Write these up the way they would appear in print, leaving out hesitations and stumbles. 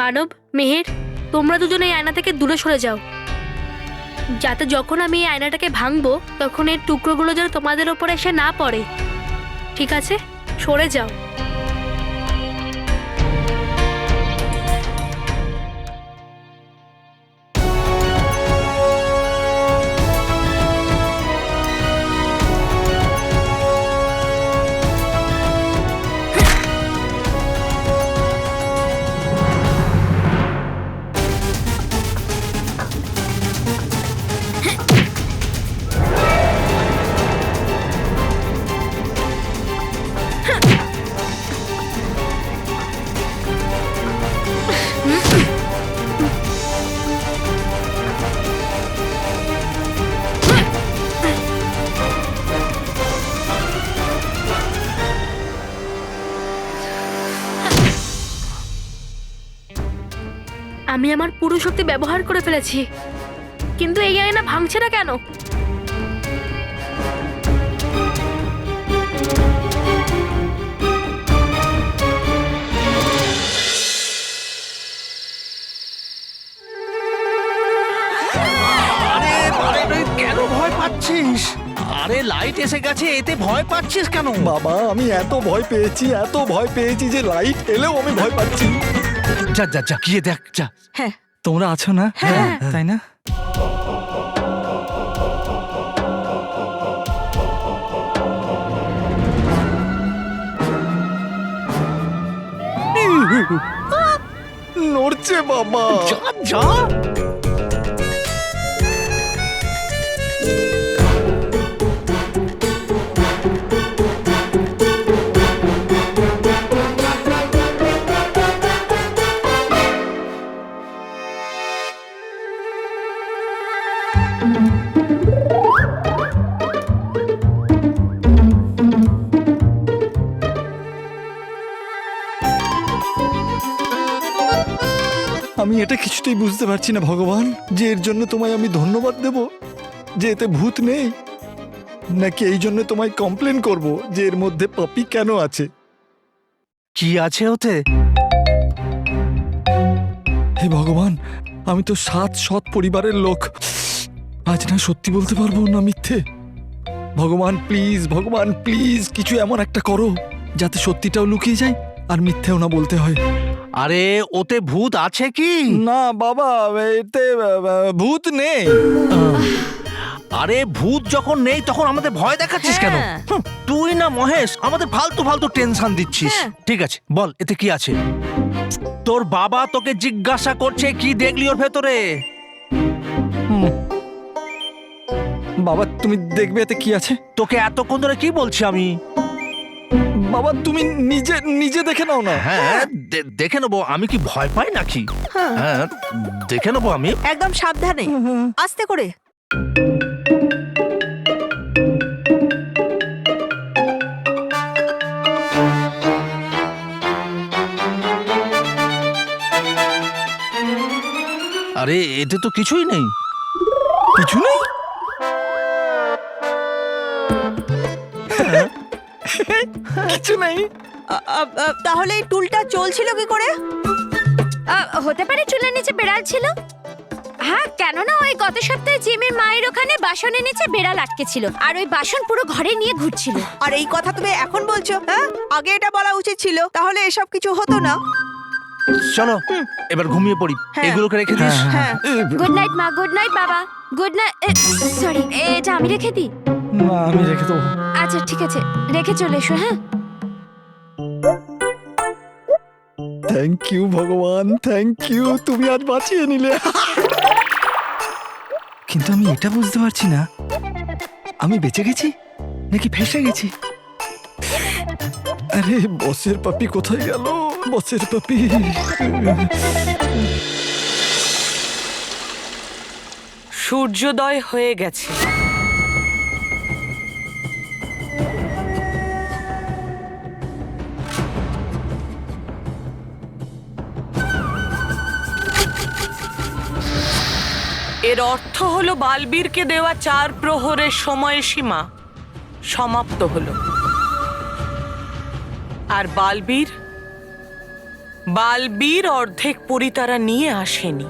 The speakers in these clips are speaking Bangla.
মানব, মেহের, তোমরা দুজনে এই আয়না থেকে দূরে সরে যাও, যাতে যখন আমি এই আয়নাটাকে ভাঙবো তখন এর টুকরোগুলো যেন তোমাদের ওপরে এসে না পড়ে। ঠিক আছে, সরে যাও। আমি আমার পুরো শক্তি ব্যবহার করে ফেলেছি, কিন্তু এই আয়না ভাঙছে না কেন? আরে আরে তুই কেন ভয় পাচ্ছিস? আরে লাইট এসে গেছে, এতে ভয় পাচ্ছিস কেন? বাবা, আমি এত ভয় পেয়েছি যে লাইট এলেও আমি ভয় পাচ্ছি। যা যা যা গিয়ে দেখ, যা। হ্যাঁ তোমরা আছো না? হ্যাঁ। তাই না? নড়ছে বাবা। যা যা। আমি এটা কিছুতেই বুঝতে পারছি না ভগবান, যে এর জন্য তোমায় আমি ধন্যবাদ দেব যে এতে ভূত নেই, নাকি এই জন্য তোমায় কমপ্লেন করব যে এর মধ্যে পাপি কেন আছে। কি আছে ওতে? হে ভগবান, আমি তো সৎ পরিবারের লোক, আজ না সত্যি বলতে পারবো না মিথ্যে। ভগবান প্লিজ কিছু এমন একটা করো যাতে সত্যিটাও লুকিয়ে যায় আর মিথ্যেও না বলতে হয়। আরে ওতে ভূত আছে কি? না বাবা, এতে ভূত নেই। আরে ভূত যখন নেই তখন আমাদের ভয় দেখাচ্ছিস কেন? হ্যাঁ। তুই না মহেশ আমাদের ফালতু ফালতু টেনশন দিচ্ছিস। হ্যাঁ। ঠিক আছে, বল এতে কি আছে? তোর বাবা তোকে জিজ্ঞাসা করছে কি দেখলি ওর ভেতরে। বাবা, তুমি দেখবে এতে কি আছে। তোকে এতক্ষণ ধরে কি বলছি আমি? বাবা, তুমি নিজে দেখে নাও না। হ্যাঁ দেখে নেবো। আমি কি ভয় পাই নাকি? হ্যাঁ দেখে নেবো আমি। একদম সাবধানে, আস্তে করে। আরে এতে তো কিছুই নেই। কিছু নেই। কিছু নেই। তাহলে এই টুলটা চলছিল কি করে? হতে পারে চুলের নিচে বেড়াল ছিল। হ্যাঁ, কেননা ওই গত সপ্তাহে জিমির মায়ের ওখানে বাসনের নিচে বেড়াল আটকে ছিল, আর ওই বাসন পুরো ঘরে নিয়ে ঘুরছিল। আর এই কথা তুমি এখন বলছো? হ্যাঁ, আগে এটা বলা উচিত ছিল, তাহলে এসব কিছু হতো না। চলো এবার ঘুমিয়ে পড়ি। হ্যাঁ। এগুলোকে রেখে দিস। হ্যাঁ গুড নাইট মা, গুড নাইট বাবা, গুড নাইট। সরি, এটা আমি রেখে দিই? না, আমি রেখে দেবো। আচ্ছা ঠিক আছে, রেখে চলে এসো। হ্যাঁ, থ্যাংক ইউ ভগবান, থ্যাংক ইউ, তুমি আজ বাঁচিয়ে নিলে। কিন্তু আমি এটা বুঝতে পারছি না, আমি বেঁচে গেছি নাকি ফেঁসে গেছি। আরে বসের পাপি কোথায় গেল? বসের পাপি। সূর্যোদয় হয়ে গেছে। এর অর্থ হলো বালবীরকে দেওয়া 4 প্রহরের সময়সীমা সমাপ্ত হলো। আর বালবীর বালবীর অর্ধেক পরি তারা নিয়ে আসেনি।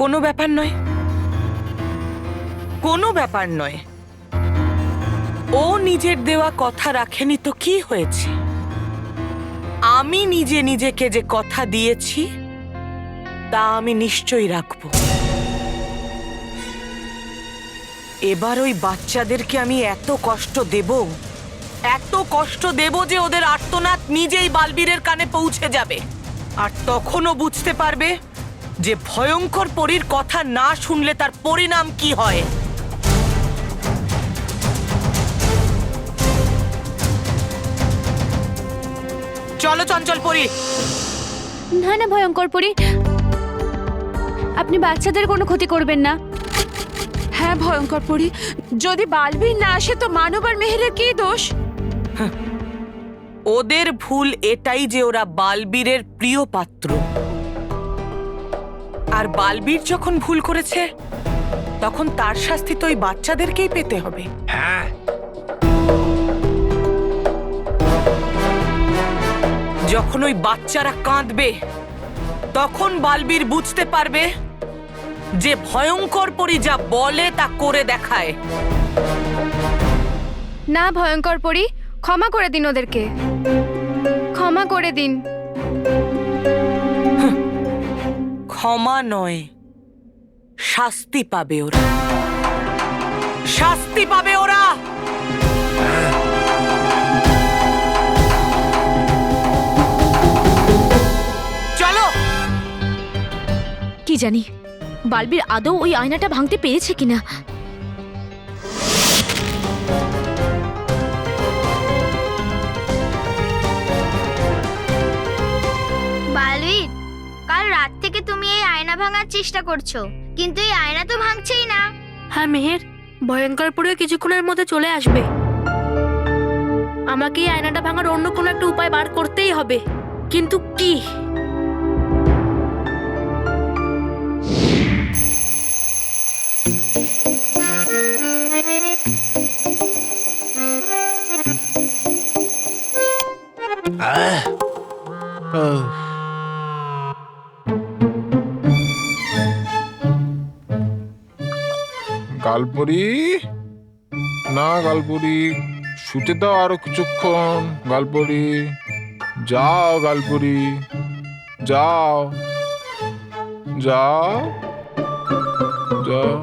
কোনো ব্যাপার নয়, কোনো ব্যাপার নয়। ও নিজের দেওয়া কথা রাখেনি তো কি হয়েছে? আমি নিজে নিজেকে যে কথা দিয়েছি তা আমি নিশ্চয়ই রাখব। এবার ওই বাচ্চাদেরকে আমি এত কষ্ট দেব, এত কষ্ট দেব যে ওদের আর্তনাদ নিজেই বালবীরের কানে পৌঁছে যাবে। আর তখনও বুঝতে পারবে যে ভয়ঙ্কর পরীর কথা না শুনলে তার পরিণাম কি হয়। চলো চঞ্চল পরী। না না ভয়ঙ্কর পরি, আপনি বাচ্চাদের কোনো ক্ষতি করবেন না। হ্যাঁ ভয়ঙ্কর পরি, যদি বালবীর না আসে তো মানব আর মেহেরের কি দোষ? ওদের ভুল এটাই যে ওরা বালবীরের প্রিয় পাত্র। আর বালবীর যখন ভুল করেছে তখন তার শাস্তি তো ওই বাচ্চাদেরকেই পেতে হবে। হ্যাঁ, যখন ওই বাচ্চারা কাঁদবে তখন বালবীর বুঝতে পারবে যে ভয়ঙ্কর পরি যা বলে তা করে দেখায়। না ভয়ঙ্কর পরি, ক্ষমা করে দিন ওদেরকে, ক্ষমা করে দিন। ক্ষমা নয়, শাস্তি পাবে ওরা, শাস্তি পাবে ওরা। চলো। কি জানি বালবীর আদৌ ওই আয়নাটা ভাঙতে পেরেছে কিনা। বালবীর, কাল রাত থেকে তুমি এই আয়না ভাঙার চেষ্টা করছো, কিন্তু এই আয়না তো ভাঙছেই না। হ্যাঁ মেহের, ভয়ঙ্কর পরেও কিছুক্ষণের মধ্যে চলে আসবে। আমাকে এই আয়নাটা ভাঙার অন্য কোনো একটা উপায় বার করতেই হবে, কিন্তু কি? গালপুরি, না গালপুরি, শুতে দাও আরো কিছুক্ষণ। গালপুরি, যাও গালপুরি, যাও যাও যাও।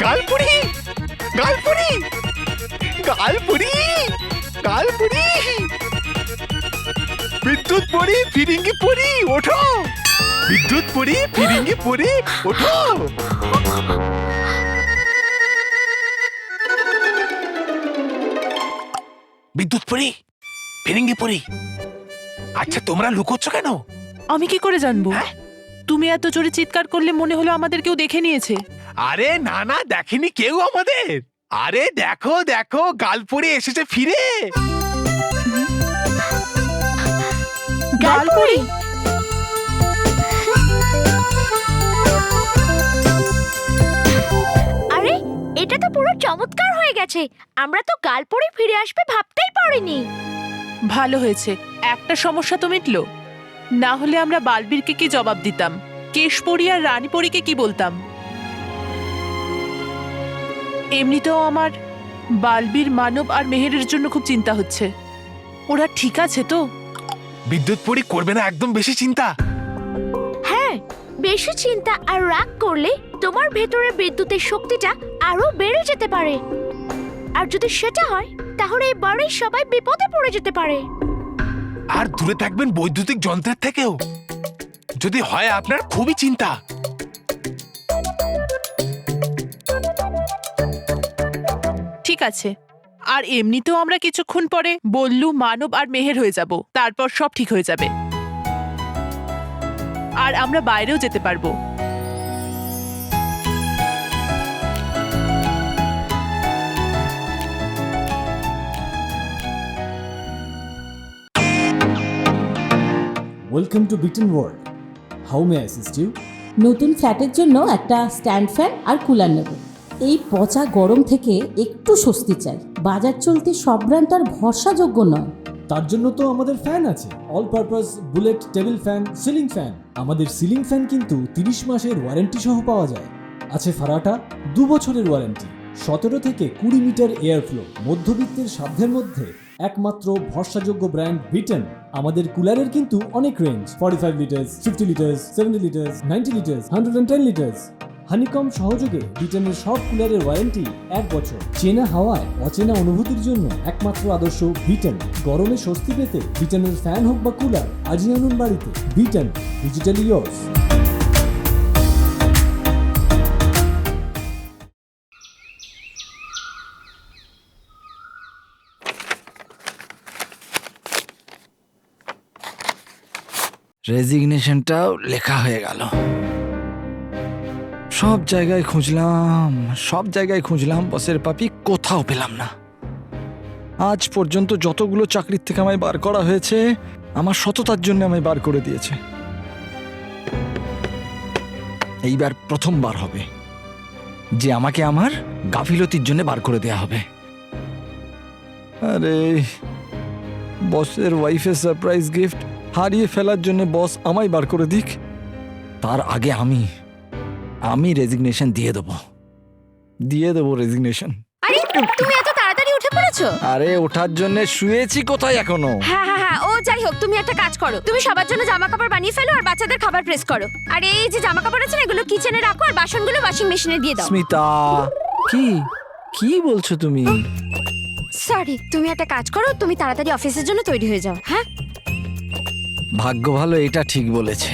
গালপুরি, গালপুরি, গালপুরি, গালপুরি, বিদ্যুৎ পরি, ফিরিঙ্গি পরি, ওঠো। বিদ্যুৎ পরি, ফিরিঙ্গি পরি, ওঠো। বিদ্যুৎ পরি, ফিরিঙ্গি পরি, আচ্ছা তোমরা লুকোচ্ছ কেন? আমি কি করে জানবো? তুমি এত জোরে চিৎকার করলে মনে হলো আমাদের কেউ দেখে নিয়েছে। আরে না না, দেখেনি কেউ আমাদের। আরে দেখো দেখো, গালপুরি এসেছে ফিরে। গালপুরি, আরে এটা তো পুরো চমৎকার হয়ে গেছে, আমরা তো কাল পরে ফিরে আসবে ভাবতেই পারিনি। ভালো হয়েছে, একটা সমস্যা তো মিটলো। না হলে আমরা বালবীরকে কি জবাব দিতাম? কেশপরি আর রানীপরীকে কি বলতাম? এমনিতেও আমার বালবীর, মানব আর মেহেরের জন্য খুব চিন্তা হচ্ছে। ওরা ঠিক আছে তো? বিদ্যুৎ পরি করবে না একদম বেশি চিন্তা। হ্যাঁ, বেশি চিন্তা আর রাগ করলে তোমার ভেতরের বিদ্যুতের শক্তিটা আরো বেড়ে যেতে পারে, আর যদি সেটা হয় তাহলে এই বাড়ির সবাই বিপদে পড়ে যেতে পারে। আর দূরে থাকবেন বৈদ্যুতিক যন্ত্রের থেকেও, যদি হয় আপনার খুবই চিন্তা। ঠিক আছে, আর এমনিতেও আমরা কিছুক্ষণ পরে বল্লু, মানব আর মেহের হয়ে যাব, তারপর সব ঠিক হয়ে যাবে আর আমরা বাইরেও যেতে পারবো। ওয়েলকাম টু বিটেন world. How may I assist you? নতুন ফ্ল্যাটের জন্য একটা স্ট্যান্ড ফ্যান আর কুলার নেব। এই পচা গরম থেকে একটু স্বস্তি চাই। বাজার চলতে সব ব্র্যান্ড আর ভরসাযোগ্য নয়। তার জন্য তো আমাদের ফ্যান আছে, all purpose bullet table fan, ceiling fan. আমাদের সিলিং ফ্যান কিন্তু 30 মাসের ওয়ারেন্টি সহ পাওয়া যায়। আছে ফারাটা 2 বছরের ওয়ারেন্টি, 17 থেকে 20 মিটার এয়ার ফ্লো, মধ্যবিত্তের সাধ্যের মধ্যে একমাত্র ভরসাযোগ্য ব্র্যান্ড বিটেন। আমাদের কুলারের কিন্তু অনেক range, 45 litres, 50 litres, 70 litres, 90 litres, 110 litres. Honeycomb সহযোগে বিটেনের সব কুলারের ওয়ারেন্টি 1 বছর। চেনা হাওয়ায় অচেনা অনুভূতির জন্য একমাত্র আদর্শ বিটেন। গরমে স্বস্তি পেতে বিটেনের ফ্যান হোক বা কুলার, আজই আনুন বাড়িতে। Beaten, digitally yours. রেজিগনেশনটাও লেখা হয়ে গেল। সব জায়গায় খুঁজলাম, বসের পাপি কোথাও পেলাম না। আজ পর্যন্ত যতগুলো চাকরির থেকে আমায় বার করা হয়েছে, আমার সততার জন্য আমায় বার করে দিয়েছে। এইবার প্রথমবার হবে যে আমাকে আমার গাফিলতির জন্য বার করে দেয়া হবে। আরে বসের ওয়াইফের সারপ্রাইজ গিফট হারিয়ে ফেলার জন্য বস আমায় বার করে দিক, তার আগে আমি রেজিগনেশন দিয়ে দেবো রেজিগনেশন। আরে তুমি এত তাড়াতাড়ি উঠে পড়েছো? আরে ওঠার জন্য শুয়েছি কোথায় এখনো। হ্যাঁ ও যাই হোক, তুমি একটা কাজ করো, তুমি সবার জন্য জামা কাপড় বানিয়ে ফেলো আর বাচ্চাদের খাবার প্রেস করো। আর এই যে জামা কাপড় আছে না, এগুলো কিচেনে রাখো আর বাসনগুলো ওয়াশিং মেশিনে দিয়ে দাও। স্মিতা, কি বলছো তুমি? সরি, তুমি একটা কাজ করো, তুমি তাড়াতাড়ি অফিসের জন্য তৈরি হয়ে যাও। হ্যাঁ, ভাগ্য ভালো, এটা ঠিক বলেছে।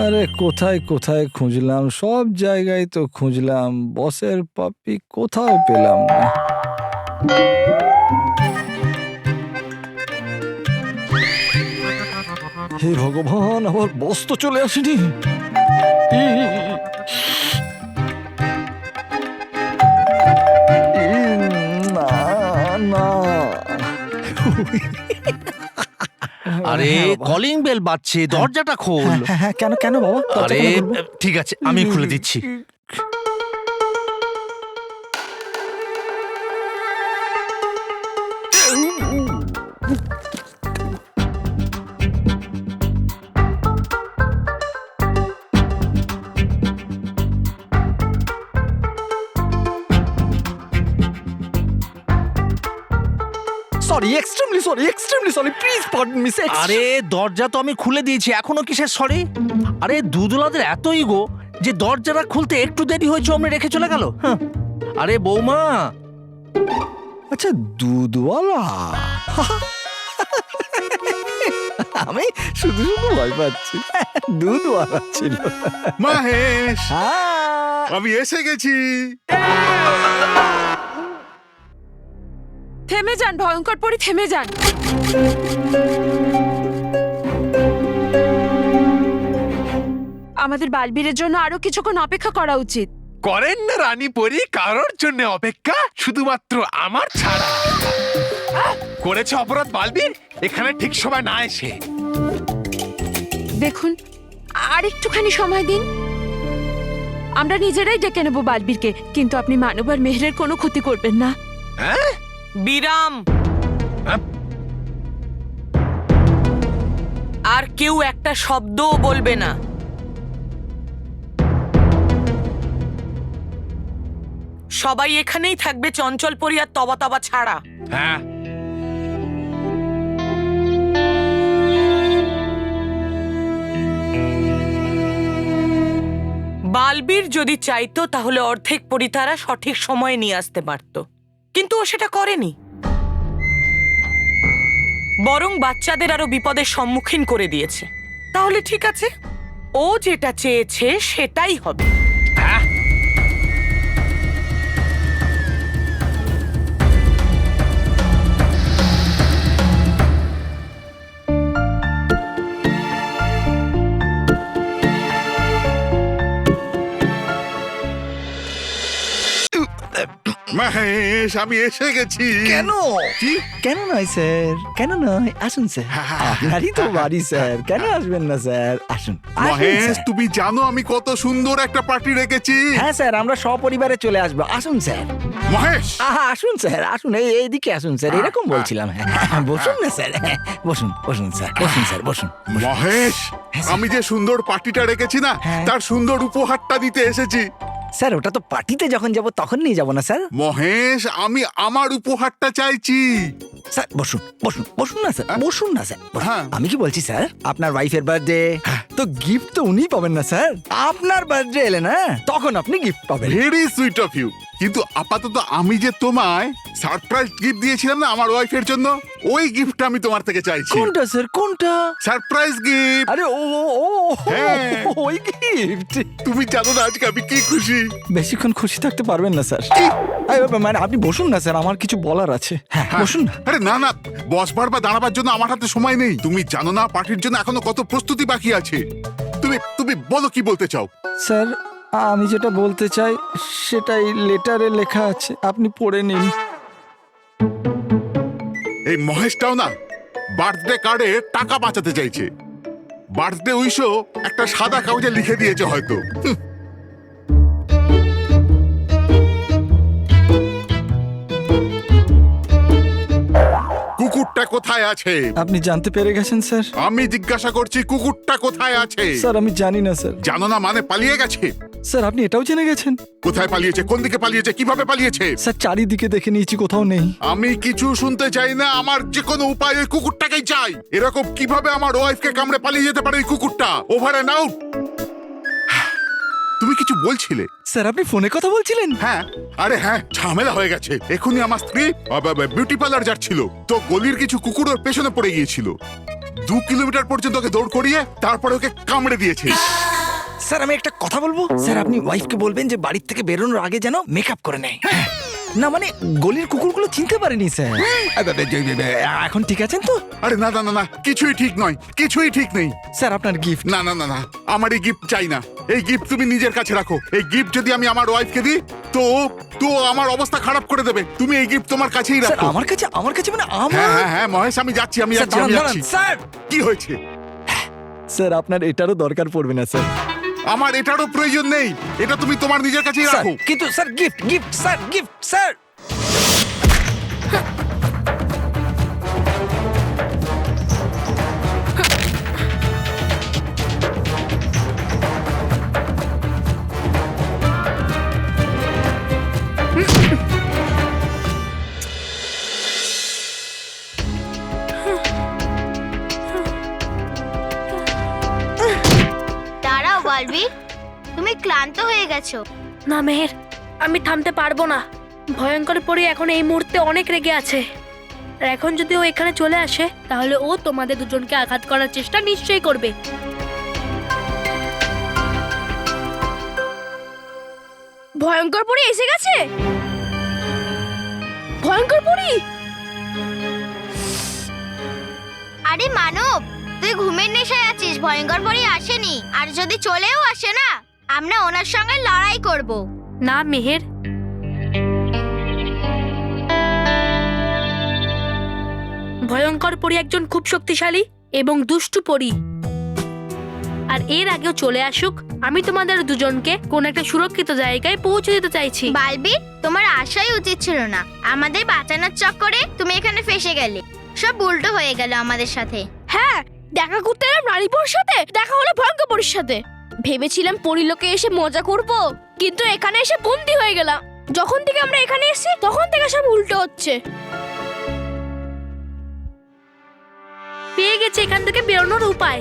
আরে কোথায় খুঁজলাম, সব জায়গায় তো খুঁজলাম, বসের পাপি কোথাও পেলাম না। হে ভগবান, আমার বস তো চলে আসেনি। না আরে কলিং বেল বাজছে, দরজাটা খোল। হ্যাঁ, কেন বাবা? আরে ঠিক আছে, আমি খুলে দিচ্ছি। Sorry, extremely sorry, please pardon me. আরে দরজা তো আমি খুলে দিয়েছি, এখনো কিসের সরি? আরে দুধওয়ালাদের এত ইগো যে দরজাটা খুলতে একটু দেরি হয়েছে অমনি রেখে চলে গেল। আরে বৌমা। আচ্ছা, দুধওয়ালা। আমি শুধু ভয় পাচ্ছি, দুধওয়ালা ছিল। মহেশ, আমি এসে গেছি। থেমে যান ভয়ঙ্কর পরি, থেমে যান। আমাদের বালবীরের জন্য আরো কিছুক্ষণ অপেক্ষা করা উচিত। করেন না রানী পরি কারোর জন্য অপেক্ষা, শুধুমাত্র আমার ছাড়া। করেছে অপরাধ বালবীর এখানে ঠিক সময় না এসে। দেখুন, আর একটুখানি সময় দিন, আমরা নিজেরাই ডেকে নেব বালবীরকে, কিন্তু আপনি মানব আর মেহেরের কোনো ক্ষতি করবেন না। বিরাম। আর কেউ একটা শব্দও বলবে না। সবাই এখানেই থাকবে, চঞ্চল পরি আর তবা ছাড়া। হ্যাঁ, বালবীর যদি চাইতো তাহলে অর্ধেক পরি তারা সঠিক সময়ে নিয়ে আসতে পারত, কিন্তু ও সেটা করেনি। বরং বাচ্চাদের আরো বিপদের সম্মুখীন করে দিয়েছে। তাহলে ঠিক আছে, ও যেটা চেয়েছে সেটাই হবে। মহেশ মহেশ, আমি এসে গেছি। কেন কি? কেন নয় স্যার, কেন নয়, আসুন স্যার, আপনারই তো বাড়ি স্যার, কেন আসবেন না স্যার, আসুন আসুন, মহেশ, স্যার। তুমি জানো আমি কত সুন্দর একটা পার্টি রেখেছি। হ্যাঁ স্যার, আমরা সপরিবারে চলে আসবো, আসুন স্যার। মহেশ, আসুন স্যার, আসুন, এইদিকে আসুন স্যার, এরকম বলছিলাম। হ্যাঁ, বসুন না স্যার, বসুন বসুন স্যার, বসুন স্যার, বসুন। মহেশ, আমি যে সুন্দর পার্টিটা রেখেছি না, হ্যাঁ। তার সুন্দর উপহারটা দিতে এসেছি। স্যার, ওটা তো পার্টিতে যখন যাব তখন নিয়ে যাবো না স্যার। মহেশ, আমি আমার উপহারটা চাইছি। স্যার বসুন বসুন বসুন না স্যার, বসুন না স্যার, বসুন। হ্যাঁ। আমি কি বলছি স্যার, আপনার ওয়াইফের বার্থডে, তো গিফট তো উনিই পাবেন না স্যার। আপনার বার্থডে এলে না, তখন আপনি গিফট পাবেন। Very sweet of you. কিন্তু আপাতত আমি যে তোমায় সারপ্রাইজ গিফট দিয়েছিলাম না আমার ওয়াইফের জন্য, ওই গিফটটা আমি তোমার থেকে চাইছি। কোনটা স্যার, কোনটা? Surprise gift. আরে ও ও, ও, হ্যাঁ। ওই গিফট। তুমি জানো না আজকে আমি কি খুশি। বেশিক্ষণ খুশি থাকতে পারবেন না স্যার। মানে আপনি বসুন না স্যার, আমার কিছু বলার আছে। হ্যাঁ, বসুন না। আরে না না, বসবার বা দাঁড়াবার জন্য আমার হাতে সময় নেই। তুমি জানো না পার্টির জন্য এখনো কত প্রস্তুতি বাকি আছে। তুমি তুমি বলো কি বলতে চাও। স্যার, আমি যেটা বলতে চাই সেটাই লেটারে লেখা আছে, আপনি পড়ে নিন। এই মহেশটাও না বার্থডে কার্ডে টাকা বাঁচাতে চাইছে। বার্থডে উইশও একটা সাদা কাগজে লিখে দিয়েছে হয়তো। কুকুরটা কোথায় আছে? আপনি জানতে পেরে গেছেন স্যার? আমি জিজ্ঞাসা করছি কুকুরটা কোথায় আছে? স্যার, আমি জানি না স্যার। জানো না মানে পালিয়ে গেছে? স্যার, আপনি এটাও জেনে গেছেন? কোথায় পালিয়েছে, কোন দিকে পালিয়েছে, কিভাবে পালিয়েছে? স্যার, চারিদিকে দেখে নিয়েছি, কোথাও নেই। আমি কিছু শুনতে চাই না, আমার যে কোনো উপায় ওই কুকুরটাকেই চাই। এরকম কিভাবে আমার ওয়াইফকে কামড়ে পালিয়ে যেতে পারে ওই কুকুরটা? Over and out. তুমি কিছু বলছিলে? স্যার, আপনি ফোনে কথা বলছিলেন? হ্যাঁ, আরে হ্যাঁ, ঝামেলা হয়ে গেছে। এখনই আমার স্ত্রী বিউটি পার্লার যাচ্ছিল, তো গলির কিছু কুকুর ওর পেছনে পড়ে গিয়েছিল। 2 কিলোমিটার পর্যন্ত ওকে দৌড় করিয়ে তারপরে ওকে কামড়ে দিয়েছে। স্যার, আমি একটা কথা বলবো? স্যার, আপনি ওয়াইফকে বলবেন যে বাড়ির থেকে বেরোনোর আগে যেন মেকআপ করে নেয়। না মানে গলির কুকুরগুলো চিনতে পারেনি স্যার। এখন ঠিক আছেন তো? আরে না না না না, কিছুই ঠিক নয়, কিছুই ঠিক নেই। স্যার, আপনার গিফট। না না না না, আমার এই গিফট চাই না। এই গিফট তুমি নিজের কাছে রাখো। এই গিফট যদি আমি আমার ওয়াইফকে দিই তো তো আমার অবস্থা খারাপ করে দেবে। তুমি এই গিফট তোমার কাছেই স্যার, রাখো। আমার কাছে মানে হ্যাঁ আমার? হ্যাঁ হ্যাঁ মহেশ, আমি যাচ্ছি, আমি স্যার, যাচ্ছি, আমি দাঁড়ান, যাচ্ছি। স্যার। কি হয়েছে? স্যার, আপনার এটারও দরকার পড়বে না স্যার। আমার এটারও প্রয়োজন নেই, এটা তুমি তোমার নিজের কাছেই স্যার, রাখো। কিন্তু sir, gift gift sir, gift sir. দাঁড়াও বালবি, তুমি ক্লান্ত হয়ে গেছো। না মেহের, আমি থামতে পারবো না। ভয়ঙ্কর পরি এখন এই মুহূর্তে অনেক রেগে আছে। আর এখন যদি ও এখানে চলে আসে তাহলে ও তোমাদের দুজনকে আঘাত করার চেষ্টা নিশ্চয়ই করবে। ভয়ঙ্কর পরি এসে গেছে। ভয়ঙ্কর পরি, আরে মানব, তুই ঘুমের নেশায় আছিস। ভয়ঙ্কর পরি আসেনি, আর যদি চলেও আসে না, আমরা ওনার সঙ্গে লড়াই করব। না মেহের, ভয়ঙ্কর পরি একজন খুব শক্তিশালী এবং দুষ্টু পরি। আর এর আগেও চলে আসুক, আমি তোমাদের দুজনকে কোন একটা সুরক্ষিত জায়গায় পৌঁছে দিতে চাইছি। বালবি, তোমার আসাই উচিত ছিল না। আমাদের বাঁচানোর চক্করে তুমি এখানে ফেসে গেলে। সব উল্টো হয়ে গেল আমাদের সাথে। হ্যাঁ, দেখা করতে এলাম রানীপুর সাথে, দেখা হলো ভয়ঙ্কর পরির সাথে। ভেবেছিলাম পরিলোকে এসে মজা করব, কিন্তু এখানে এসে বন্দি হয়ে গেলাম। যখন থেকে আমরা এখানে এসেছি তখন থেকে সব উল্টো হচ্ছে। পেয়ে গেছে এখান থেকে বেরোনোর উপায়।